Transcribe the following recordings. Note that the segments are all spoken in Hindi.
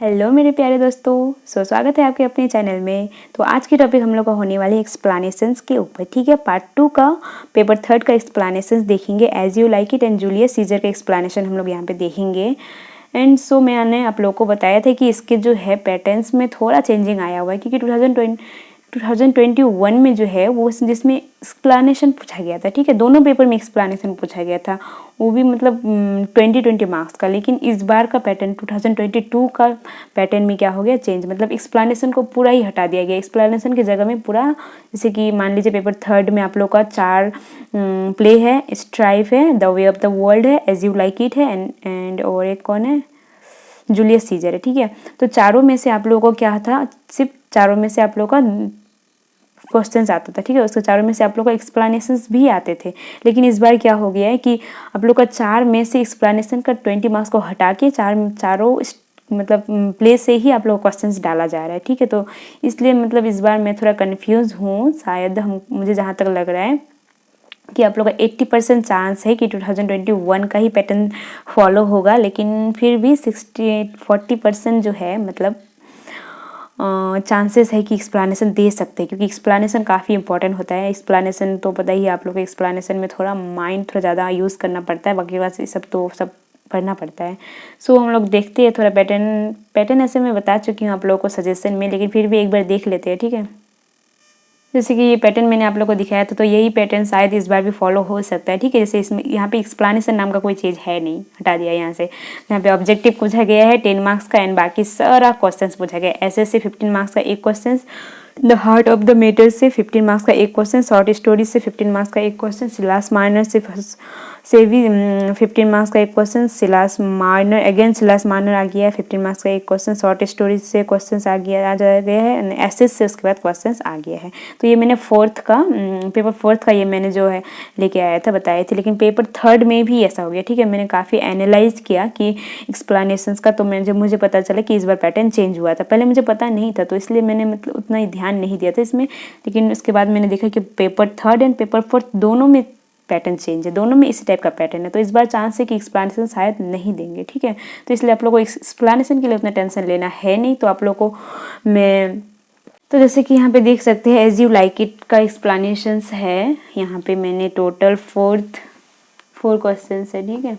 हेलो मेरे प्यारे दोस्तों, स्वागत है आपके अपने चैनल में। तो आज की टॉपिक हम लोग का होने वाली एक्सप्लेनेशंस के ऊपर, ठीक है। पार्ट 2 का पेपर 3 का एक्सप्लेनेशंस देखेंगे। As you like it and Julius Caesar का एक्सप्लेनेशन हम लोग यहाँ पे देखेंगे। एंड मैंने आप लोगों को बताया था कि इसके जो है पैटर्न्स में थोड़ा चेंजिंग आया हुआ है, क्योंकि 2021 में जो है वो जिसमें एक्सप्लेनेशन पूछा गया था, ठीक है। दोनों पेपर में एक्सप्लेनेशन पूछा गया था, वो भी मतलब 20 मार्क्स का। लेकिन इस बार का पैटर्न 2022 का पैटर्न में क्या हो गया, चेंज, मतलब एक्सप्लेनेशन को पूरा ही हटा दिया गया। एक्सप्लेनेशन की जगह में पूरा, जैसे कि मान लीजिए पेपर 3 में आप लोग का 4 प्ले है, स्ट्राइफ है, the way of the world है, एज यू लाइक इट है, एंड और एक कौन है, जूलियस सीजर है, ठीक है। तो चारों में से आप लोगों को क्या था, सिर्फ चारों में से आप लोगों का क्वेश्चंस आता था, ठीक है। उसके चारों में से आप लोग का एक्सप्लेनेशंस भी आते थे। लेकिन इस बार क्या हो गया है कि आप लोग का 4 में से एक्सप्लेनेशन का 20 मार्क्स को हटा के चारों मतलब प्ले से ही आप लोग क्वेश्चंस डाला जा रहा है, ठीक है। तो इसलिए मतलब इस बार मैं थोड़ा कंफ्यूज हूँ। शायद मुझे जहाँ तक लग रहा है कि आप लोग का 80% चांस है कि 2021 का ही पैटर्न फॉलो होगा, लेकिन फिर भी 40% जो है मतलब चांसेस है कि एक्सप्लेनेशन दे सकते हैं, क्योंकि एक्सप्लेनेशन काफ़ी इंपॉर्टेंट होता है। एक्सप्लेनेशन तो पता ही है आप लोग को, एक्सप्लेनेशन में थोड़ा माइंड थोड़ा ज़्यादा यूज़ करना पड़ता है, बाकी बात सब तो सब पढ़ना पड़ता है। हम लोग देखते हैं थोड़ा पैटर्न ऐसे मैं बता चुकी हूँ आप लोगों को सजेशन में, लेकिन फिर भी एक बार देख लेते हैं, ठीक है। जैसे कि ये पैटर्न मैंने आप लोग को दिखाया था, तो यही पैटर्न शायद इस बार भी फॉलो हो सकता है, ठीक है। जैसे इसमें यहाँ पे एक्सप्लेनेशन नाम का कोई चीज़ है नहीं, हटा दिया यहाँ से। यहाँ पे ऑब्जेक्टिव पूछा गया है 10 मार्क्स का, एंड बाकी सारा क्वेश्चंस पूछा गया है। ऐसे से 15 मार्क्स का एक question, the heart of the matter से 15 मार्क्स का एक क्वेश्चन, शॉर्ट स्टोरी से 15 मार्क्स का एक क्वेश्चन, सिलास माइनर से भी 15 मार्क्स का एक question, Silas Marner again Silas Marner आ गया है 15 मार्क्स का एक क्वेश्चन, शॉर्ट स्टोरी से क्वेश्चन आ गया है, एसेस से उसके बाद क्वेश्चन आ गया है। तो ये मैंने पेपर फोर्थ का ये मैंने जो है लेके आया था, बताए थे। लेकिन पेपर 3 में भी ऐसा हो गया, ठीक है। मैंने काफ़ी एनालाइज किया कि एक्सप्लेनेशंस का, तो जब मुझे पता चला कि इस बार पैटर्न चेंज हुआ था, पहले मुझे पता नहीं था, तो इसलिए मैंने मतलब उतना ही ध्यान नहीं दिया था इसमें। लेकिन उसके बाद मैंने देखा कि पेपर 3 एंड पेपर 4 दोनों में पैटर्न चेंज है, दोनों में इसी टाइप का पैटर्न है। तो इस बार चांस है कि एक्सप्लेनेशन शायद नहीं देंगे, ठीक है। तो इसलिए आप लोगों को एक्सप्लेनेशन के लिए उतना टेंशन लेना है नहीं। तो आप लोगों को मैं तो जैसे कि यहाँ पे देख सकते हैं, एज यू लाइक इट का एक्सप्लेनेशंस है। यहाँ पे मैंने टोटल 4 क्वेश्चन है, ठीक है।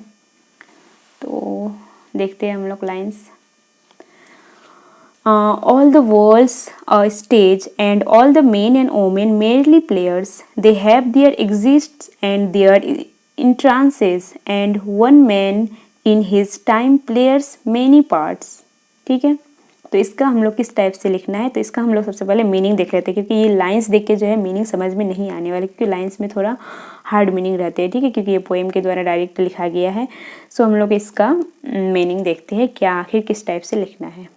तो देखते हैं हम लोग lines. All the world's stage and all the men and women merely players, they have their exists and their entrances, and one man in his time players many parts, ठीक है। तो इसका हम लोग किस टाइप से लिखना है, तो इसका हम लोग सबसे पहले मीनिंग देख लेते हैं, क्योंकि ये लाइंस देख के जो है मीनिंग समझ में नहीं आने वाली, क्योंकि लाइंस में थोड़ा हार्ड मीनिंग रहते हैं, ठीक है, क्योंकि ये पोएम के द्वारा डायरेक्ट लिखा गया है। हम लोग इसका मीनिंग देखते हैं क्या आखिर किस टाइप से लिखना है।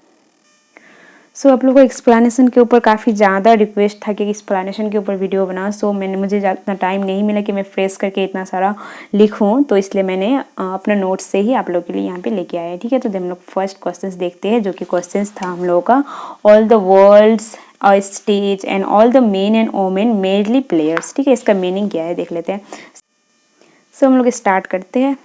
आप लोगों को एक्सप्लेनेशन के ऊपर काफ़ी ज़्यादा रिक्वेस्ट था कि एक्सप्लेनेशन के ऊपर वीडियो बनाओ। मुझे इतना टाइम नहीं मिला कि मैं फ्रेश करके इतना सारा लिखूं, तो इसलिए मैंने अपना नोट्स से ही आप लोगों के लिए यहाँ पे लेके आया है, ठीक है। तो हम लोग फर्स्ट क्वेश्चन देखते हैं, जो कि क्वेश्चन था हम लोगों का, all the world's stage and all the men and women merely players, ठीक है। इसका मीनिंग क्या है देख लेते हैं। हम लोग स्टार्ट करते हैं।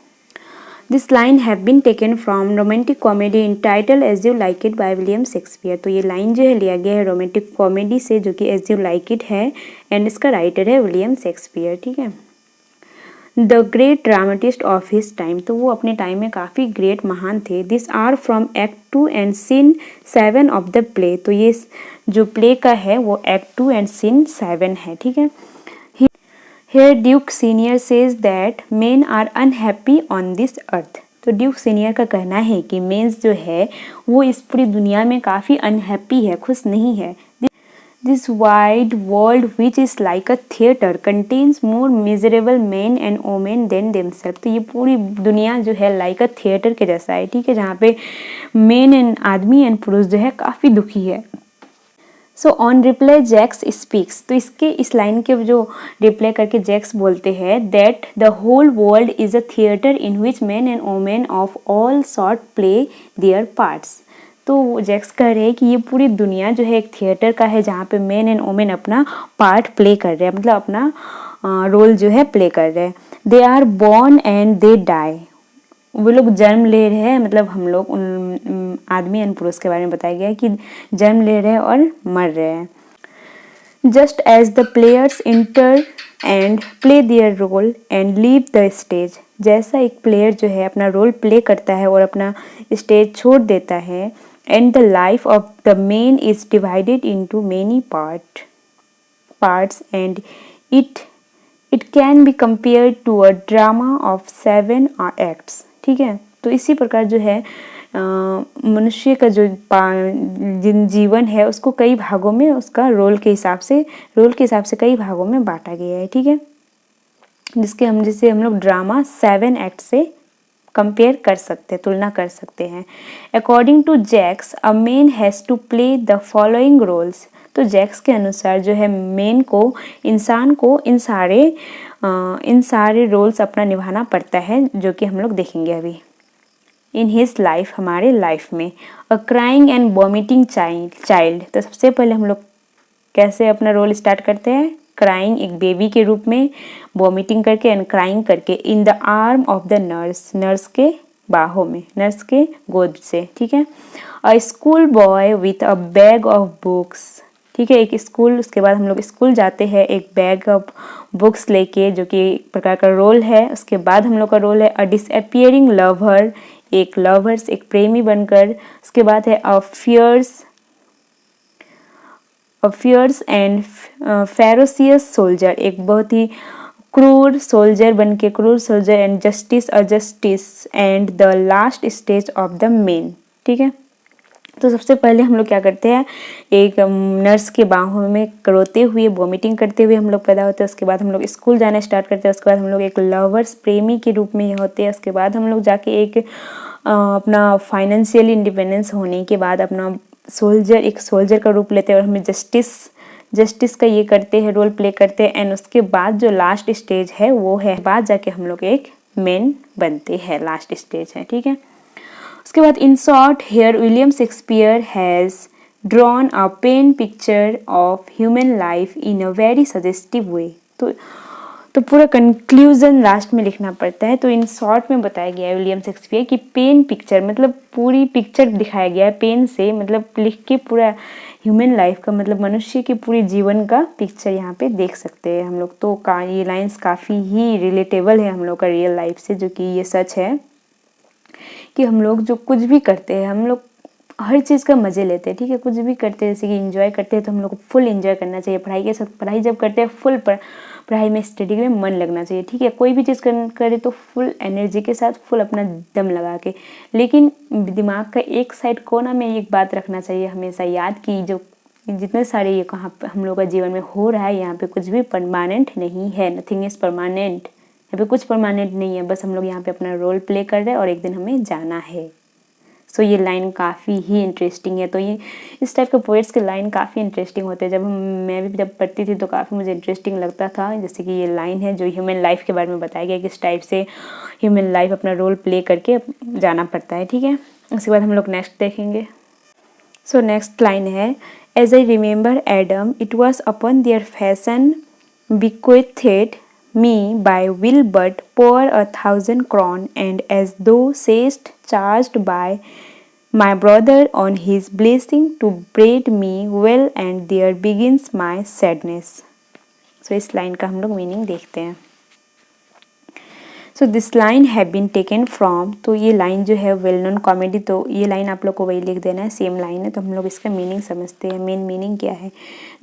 This line have been taken from romantic comedy entitled As You Like It by William Shakespeare। तो ये लाइन जो है लिया गया है रोमांटिक कॉमेडी से, जो कि As You Like It है, एंड इसका राइटर है विलियम शेक्सपियर, ठीक है। The great dramatist of his time, तो वो अपने टाइम में काफ़ी ग्रेट महान थे। This are from act 2 and scene 7 of the play, तो ये जो प्ले का है वो एक्ट 2 एंड सीन 7 है, ठीक है। Here Duke Senior says that men are unhappy on this earth। तो ड्यूक सीनियर का कहना है कि मेंस जो है वो इस पूरी दुनिया में काफ़ी अनहैप्पी है, खुश नहीं है। This wide world which is like a theater contains more miserable men and women than themselves। तो ये पूरी दुनिया जो है लाइक अ थिएटर के जैसा है, ठीक है, जहाँ पे मेन एंड आदमी एंड पुरुष जो है काफ़ी दुखी है। ऑन रिप्लाई जैक्स स्पीक्स, तो इस लाइन के जो रिप्लाई करके जैक्स बोलते हैं, that the whole world is a theatre in which man and women of all sort play their parts. तो जैक्स कह रहे हैं कि ये पूरी दुनिया जो है एक थिएटर का है, जहाँ पे मैन एंड वोमेन अपना पार्ट प्ले कर रहे हैं, मतलब अपना रोल जो है प्ले कर रहे हैं। They are born and they die, वो लोग जन्म ले रहे हैं, मतलब हम लोग उन आदमी एंड पुरुष के बारे में बताया गया है कि जन्म ले रहे हैं और मर रहे हैं। Just as the players enter and play their role and leave the stage, जैसा एक प्लेयर जो है अपना रोल प्ले करता है और अपना स्टेज छोड़ देता है, and the life of the man is divided into many parts and it can be compared to a drama of 7 acts. ठीक है, तो इसी प्रकार जो है मनुष्य का जो जीवन है उसको कई भागों में उसका रोल के हिसाब से कई भागों में बांटा गया है। ठीक है, जिसे हम लोग ड्रामा 7 एक्ट से कंपेयर कर सकते हैं, तुलना कर सकते हैं। According to Jaques a man has to play the following roles, तो जैक्स के अनुसार जो है मेन को, इंसान को इन सारे रोल्स अपना निभाना पड़ता है, जो कि हम लोग देखेंगे अभी। इन हिज लाइफ, हमारे लाइफ में। अ क्राइंग एंड वॉमिटिंग चाइल्ड, तो सबसे पहले हम लोग कैसे अपना रोल स्टार्ट करते हैं? क्राइंग, एक बेबी के रूप में, वॉमिटिंग करके एंड क्राइंग करके, in the arm of the nurse, nurse के बाहों में, नर्स के गोद से। ठीक है। अ school boy with a bag of books, ठीक है, एक स्कूल, उसके बाद हम लोग स्कूल जाते हैं एक बैग ऑफ बुक्स लेके, जो कि एक प्रकार का रोल है। उसके बाद हम लोग का रोल है अ डिसअपियरिंग लवर, एक लवर्स, एक प्रेमी बनकर। उसके बाद है a fierce and ferocious soldier, एक बहुत ही क्रूर सोल्जर बनके, क्रूर soldier and justice and the last stage of the main. ठीक है, तो सबसे पहले हम लोग क्या करते हैं, एक नर्स के बाहों में रोते हुए, वॉमिटिंग करते हुए हम लोग पैदा होते हैं। उसके बाद हम लोग स्कूल जाना स्टार्ट करते हैं। उसके बाद हम लोग एक लवर्स, प्रेमी के रूप में होते हैं। उसके बाद हम लोग जाके एक अपना फाइनेंशियल इंडिपेंडेंस होने के बाद अपना एक सोल्जर का रूप लेते हैं और हमें जस्टिस का ये करते हैं, रोल प्ले करते हैं। एंड उसके बाद जो लास्ट स्टेज है वो है, बाद जाके हम लोग एक मेन बनते हैं, लास्ट स्टेज है। ठीक है, उसके बाद in short here William Shakespeare has drawn a pen picture of human life in a very suggestive way. तो पूरा कंक्लूजन लास्ट में लिखना पड़ता है। तो इन शॉर्ट में बताया गया है विलियम शेक्सपियर की पेन पिक्चर, मतलब पूरी पिक्चर दिखाया गया है पेन से, मतलब लिख के पूरा ह्यूमन लाइफ का, मतलब मनुष्य के पूरे जीवन का पिक्चर यहाँ पे देख सकते हैं हम लोग। तो ये लाइन्स काफ़ी ही रिलेटेबल है हम लोग का रियल लाइफ से, जो कि ये सच है कि हम लोग जो कुछ भी करते हैं, हम लोग हर चीज़ का मज़े लेते हैं। ठीक है, कुछ भी करते हैं, जैसे कि एंजॉय करते हैं, तो हम लोग को फुल एंजॉय करना चाहिए। पढ़ाई के साथ, पढ़ाई जब करते हैं फुल पढ़ाई में, स्टडी में मन लगना चाहिए। ठीक है, कोई भी चीज़ करे तो फुल एनर्जी के साथ, फुल अपना दम लगा के। लेकिन दिमाग का एक साइड कोना में एक बात रखना चाहिए हमेशा याद, कि जो जितने सारे ये कहाँ हम लोग का जीवन में हो रहा है, यहाँ पे कुछ भी परमानेंट नहीं है। नथिंग इज़ परमानेंट, यहाँ पे कुछ परमानेंट नहीं है। बस हम लोग यहाँ पे अपना रोल प्ले कर रहे हैं और एक दिन हमें जाना है। सो ये लाइन काफ़ी ही इंटरेस्टिंग है। तो ये इस टाइप के पोएट्स के लाइन काफ़ी इंटरेस्टिंग होते हैं। मैं भी जब पढ़ती थी तो काफ़ी मुझे इंटरेस्टिंग लगता था। जैसे कि ये लाइन है जो ह्यूमन लाइफ के बारे में बताया गया, किस टाइप से ह्यूमन लाइफ अपना रोल प्ले करके जाना पड़ता है। ठीक है, उसके बाद हम लोग नेक्स्ट देखेंगे। सो नेक्स्ट लाइन है, as I remember Adam it was upon their fashion bequeathed me by will but pour 1,000 crowns, and as thou sayest, charged by my brother on his blessing to braid me well, and there begins my sadness. So इस लाइन का हम लोग मीनिंग देखते हैं। So this line have been taken from, तो ये लाइन जो है वेल नोन कॉमेडी, तो ये लाइन आप लोग को वही लिख देना है, सेम लाइन है। तो हम लोग इसका मीनिंग समझते हैं। मेन मीनिंग क्या है?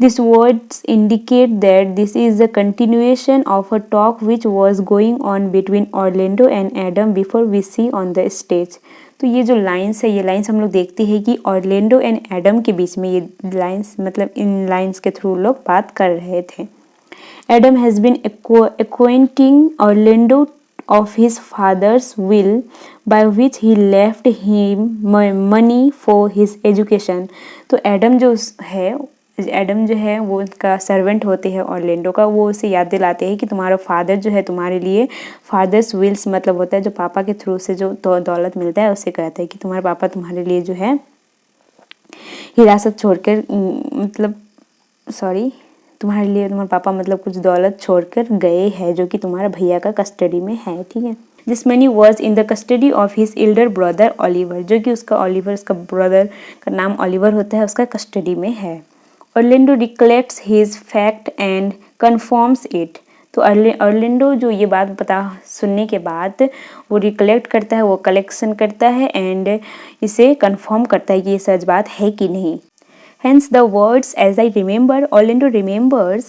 This words indicate that this is the continuation of a talk which was going on between Orlando and Adam before we see on the stage. तो ये जो लाइन्स है, ये लाइन्स हम लोग देखते हैं कि ऑरलैंडो एंड एडम के बीच में ये लाइन्स, मतलब इन लाइन्स के थ्रू लोग बात कर रहे थे। Adam has been acquainting Orlando of his father's will by which he left him money for his education. तो एडम जो है वो उसका सर्वेंट होते हैं ऑरलैंडो का, वो उसे याद दिलाते हैं कि तुम्हारा फादर जो है तुम्हारे लिए, फादर्स विल्स मतलब होता है जो पापा के थ्रू से जो दौलत मिलता है, उससे कहते हैं कि तुम्हारे पापा तुम्हारे लिए जो है हिरासत छोड़कर, मतलब तुम्हारे लिए तुम्हारे पापा मतलब कुछ दौलत छोड़कर गए हैं, जो कि तुम्हारा भैया का कस्टडी में है। ठीक है, this money was in the custody of his Elder brother Oliver, जो कि उसका ऑलिवर, उसका ब्रदर का नाम ऑलिवर होता है, उसका कस्टडी में है। Orlando recollects his fact and confirms it, तो ऑर्लैंडो जो ये बात पता सुनने के बाद वो रिकलेक्ट करता है, वो कलेक्शन करता है एंड इसे कन्फर्म करता है कि ये सच बात है कि नहीं। Hence the words as I remember, Orlando remembers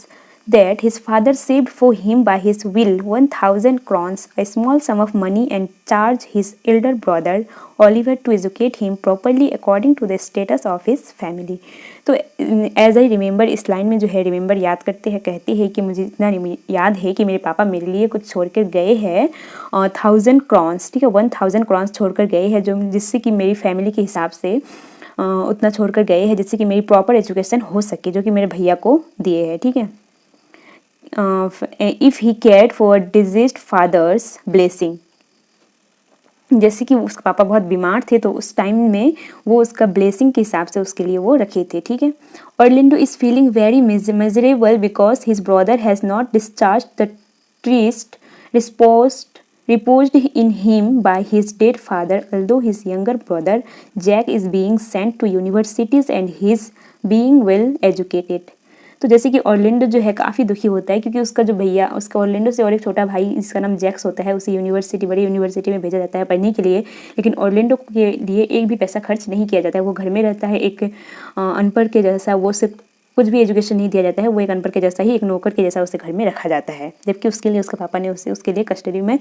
that his father saved for him by his will 1000 crowns, a small sum of money, and charged his elder brother Oliver to educate him properly according to the status of his family. तो एज आई रिमेंबर इस लाइन में जो है रिमेंबर याद करते हैं, कहती है कि मुझे इतना याद है कि मेरे पापा मेरे लिए कुछ छोड़ कर गए हैं 1000 क्रॉन्स, ठीक है, 1000 क्रॉन्स छोड़ कर गए हैं, जो जिससे कि मेरी फैमिली के हिसाब से उतना छोड़कर गए हैं जिससे कि मेरी प्रॉपर एजुकेशन हो सके, जो कि मेरे भैया को दिए हैं, ठीक है। If he cared for deceased father's blessing, जैसे कि उसके पापा बहुत बीमार थे तो उस टाइम में वो उसका ब्लेसिंग के हिसाब से उसके लिए वो रखे थे, ठीक है। Orlando is feeling very miserable because his brother has not discharge the trust reposed in him by his dead father, although his younger brother Jack is being sent to universities and his being well educated. तो जैसे कि ऑर्लैंडो जो है काफ़ी दुखी होता है क्योंकि उसका जो भैया, उसका ऑर्लैंडो से और एक छोटा भाई जिसका नाम जैक्स होता है, उसे यूनिवर्सिटी, बड़ी यूनिवर्सिटी में भेजा जाता है पढ़ने के लिए, लेकिन ऑर्लैंडो के लिए एक भी पैसा खर्च नहीं किया जाता है। वो घर में रहता है एक अनपढ़ के जैसा, वो सिर्फ कुछ भी एजुकेशन नहीं दिया जाता है, वो एक अनपढ़ के जैसा ही, एक नौकर के जैसा उसे घर में रखा जाता है, जबकि उसके लिए उसके पापा ने उसके लिए कस्टडी में,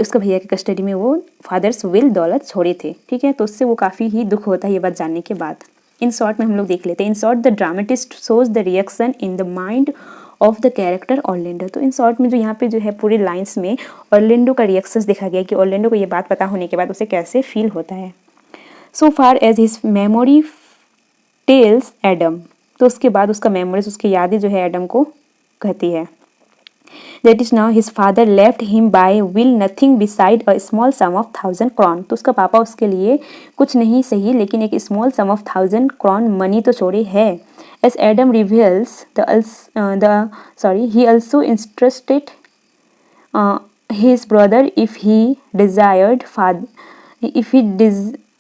उसका भैया की कस्टडी में वो फादर्स विल दौलत छोड़े थे, ठीक है। तो उससे वो काफ़ी ही दुख होता है ये बात जानने के बाद। इन शॉर्ट में हम लोग देख लेते हैं। In short the dramatist shows the reaction in the mind of the character Orlando. तो इन शॉर्ट में जो यहाँ पे जो है पूरे लाइन्स में ऑर्लैंडो का रिएक्शंस दिखा गया कि ऑर्लैंडो को ये बात पता होने के बाद उसे कैसे फील होता है। So far as his memory tells Adam, तो उसके बाद उसका मेमोरीज, उसकी यादें जो है एडम को कहती है। That is now his father left him by will nothing beside a small sum of 1000 crown. तो उसका पापा उसके लिए कुछ नहीं सही लेकिन एक small sum of 1000 crown money तो छोड़े है। As Adam reveals he also instructed his brother if he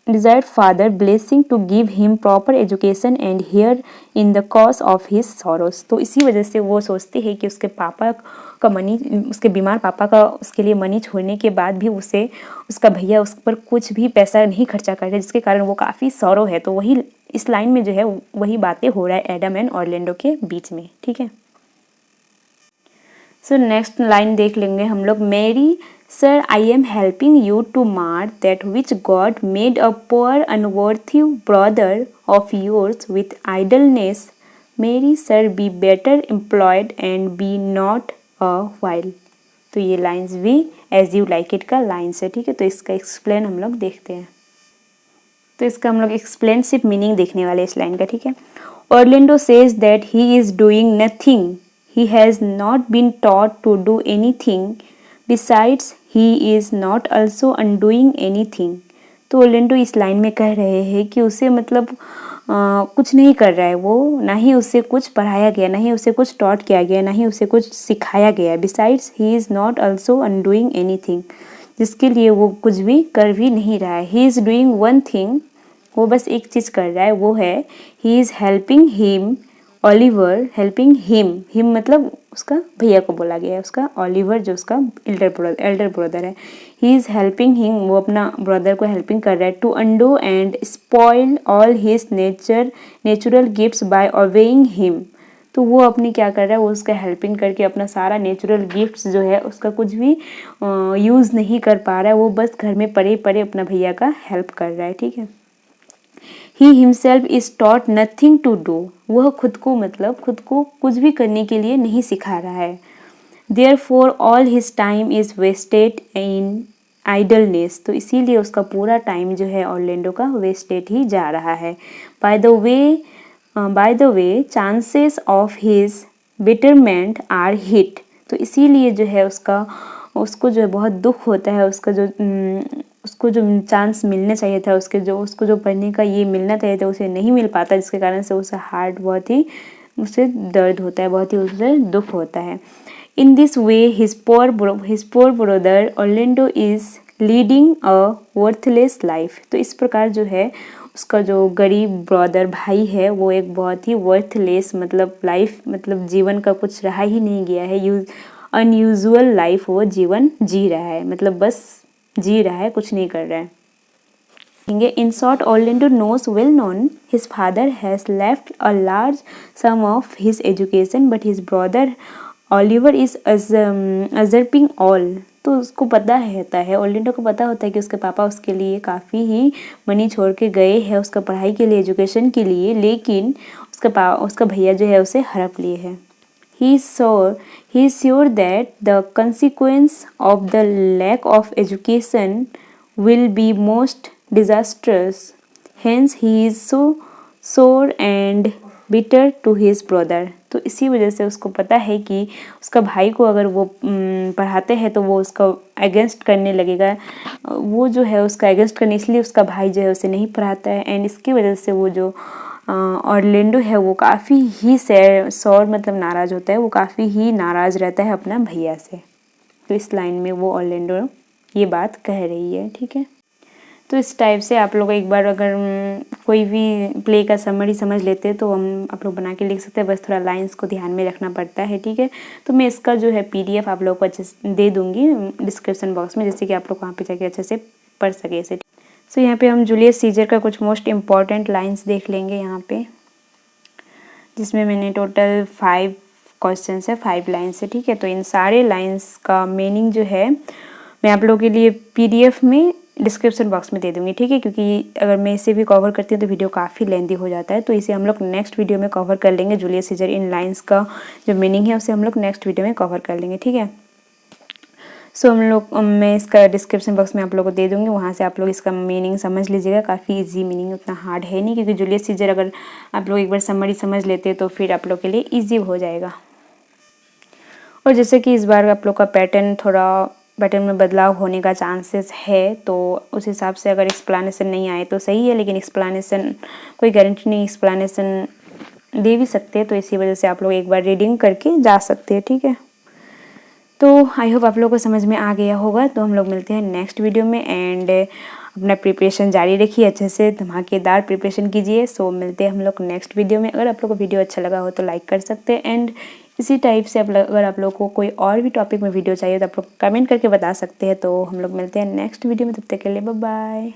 desired father blessing to give him proper education and hear in the cause of his sorrows. तो इसी वजह से वो सोचती है कि उसके पापा का मनी, उसके बीमार पापा का उसके लिए मनी छोड़ने के बाद भी उसे उसका भैया उस पर कुछ भी पैसा नहीं खर्चा कर रहे, जिसके कारण वो काफ़ी सॉरो है। तो वही इस लाइन में जो है वही बातें हो रहा है एडम एंड ऑर्लैंडो के बीच में, ठीक है। सो नेक्स्ट लाइन देख लेंगे हम लोग। Marry sir I am helping you to mar that which God made a poor unworthy brother of yours with idleness. Marry sir be better employed and be naught a while. तो ये लाइन्स भी एज यू लाइक इट का लाइन्स है, ठीक है। तो इसका एक्सप्लेन हम लोग देखते हैं। तो इसका हम लोग एक्सप्लेन सिर्फ मीनिंग देखने वाले इस लाइन का, ठीक है। Orlando says that he is doing nothing, he has not been taught to do anything, besides he is not also undoing anything. तो ऑर्लैंडो इस लाइन में कह रहे हैं कि उसे मतलब कुछ नहीं कर रहा है वो, ना ही उसे कुछ पढ़ाया गया, ना ही उसे कुछ टॉट किया गया, ना ही उसे कुछ सिखाया गया। Besides he is not also undoing anything, जिसके लिए वो कुछ भी कर भी नहीं रहा है। He is doing one thing, वो बस एक चीज़ कर रहा है, वो है he is helping him Oliver, helping him मतलब उसका भैया को बोला गया है, उसका ऑलिवर जो उसका एल्डर ब्रदर है। ही इज़ हेल्पिंग हिम, वो अपना ब्रदर को हेल्पिंग कर रहा है to undo and spoil all his natural gifts by obeying him. तो वो अपनी क्या कर रहा है, वो उसका हेल्पिंग करके अपना सारा नेचुरल गिफ्ट्स जो है उसका कुछ भी यूज़ नहीं कर पा रहा है, वो बस घर में पड़े पड़े अपना भैया का हेल्प कर रहा है, ठीक है। He himself is taught nothing to do, वह खुद को कुछ भी करने के लिए नहीं सिखा रहा है। Therefore all his time is wasted in idleness, तो इसीलिए उसका पूरा टाइम जो है ऑर्लैंडो का वेस्टेड ही जा रहा है। By the way chances of his betterment are hit, तो इसीलिए जो है उसको जो है बहुत दुख होता है, उसको जो चांस मिलना चाहिए था, उसको जो पढ़ने का ये मिलना चाहिए था उसे नहीं मिल पाता, जिसके कारण से उसे हार्ट बहुत ही उसे दर्द होता है, बहुत ही उसे दुख होता है। In this way, his poor brother Orlando is leading a worthless life. तो इस प्रकार जो है उसका जो गरीब ब्रदर भाई है वो एक बहुत ही वर्थलेस मतलब लाइफ मतलब जीवन का कुछ रहा ही नहीं गया है, अनयूजुअल लाइफ वो जीवन जी रहा है, मतलब बस जी रहा है, कुछ नहीं कर रहा है। In short, Orlando knows well known his father has left a large sum of his education, but his brother Oliver is usurping all। तो उसको पता होता है, ऑर्लैंडो को पता होता है कि उसके पापा उसके लिए काफ़ी ही मनी छोड़ के गए हैं उसका पढ़ाई के लिए, एजुकेशन के लिए, लेकिन उसका भैया जो है उसे हड़प लिए है। He is sure that the consequence of the lack of education will be most disastrous. Hence he is so sore and bitter to his brother। तो इसी वजह से उसको पता है कि उसका भाई को अगर वो पढ़ाते हैं तो वो उसका अगेंस्ट करने लगेगा, वो जो है उसका अगेंस्ट करने, इसलिए उसका भाई जो है उसे नहीं पढ़ाता है। एंड इसकी वजह से वो जो ऑर्लैंडो है वो काफ़ी ही सौर मतलब नाराज़ होता है, वो काफ़ी ही नाराज़ रहता है अपना भैया से। तो इस लाइन में वो ऑर्लैंडो ये बात कह रही है, ठीक है। तो इस टाइप से आप लोग एक बार अगर कोई भी प्ले का समरी समझ लेते हैं तो हम आप लोग बना के लिख सकते हैं, बस थोड़ा लाइंस को ध्यान में रखना पड़ता है, ठीक है। तो मैं इसका जो है PDF आप लोग को अच्छे से दे दूँगी डिस्क्रिप्शन बॉक्स में, जैसे कि आप लोग वहाँ पे जाके अच्छे से पढ़ सके इसे। सो यहाँ पे हम जूलियस सीजर का कुछ मोस्ट इम्पॉर्टेंट लाइन्स देख लेंगे यहाँ पे, जिसमें मैंने टोटल 5 क्वेश्चन है, 5 लाइन्स है, ठीक है। तो इन सारे लाइन्स का मीनिंग जो है मैं आप लोगों के लिए PDF में डिस्क्रिप्शन बॉक्स में दे दूँगी, ठीक है, क्योंकि अगर मैं इसे भी कवर करती हूँ तो वीडियो काफ़ी लेंदी हो जाता है, तो इसे हम लोग नेक्स्ट वीडियो में कवर कर लेंगे। जूलियस सीजर इन लाइन्स का जो मीनिंग है उसे हम लोग नेक्स्ट वीडियो में कवर कर लेंगे, ठीक है। सो मैं इसका डिस्क्रिप्शन बॉक्स में आप लोगों को दे दूँगी, वहाँ से आप लोग इसका मीनिंग समझ लीजिएगा। काफ़ी इजी मीनिंग, उतना हार्ड है नहीं, क्योंकि जूलियस सीजर अगर आप लोग एक बार समरी समझ लेते तो फिर आप लोग के लिए ईजी हो जाएगा। और जैसे कि इस बार आप लोग का पैटर्न में बदलाव होने का चांसेस है, तो उस हिसाब से अगर एक्सप्लेनेशन नहीं आए तो सही है, लेकिन एक्सप्लेनेशन कोई गारंटी नहीं, एक्सप्लेनेशन दे भी सकते हैं, तो इसी वजह से आप लोग एक बार रीडिंग करके जा सकते हैं, ठीक है। तो आई होप आप लोगों को समझ में आ गया होगा। तो हम लोग मिलते हैं नेक्स्ट वीडियो में, एंड अपना प्रिपरेशन जारी रखिए, अच्छे से धमाकेदार प्रिपरेशन कीजिए। सो मिलते हैं हम लोग नेक्स्ट वीडियो में। अगर आप लोग को वीडियो अच्छा लगा हो तो लाइक कर सकते हैं, एंड इसी टाइप से अगर आप लोग को कोई और भी टॉपिक में वीडियो चाहिए तो आप लोग कमेंट करके बता सकते हैं। तो हम लोग मिलते हैं नेक्स्ट वीडियो में, तब तक के लिए बाय बाय।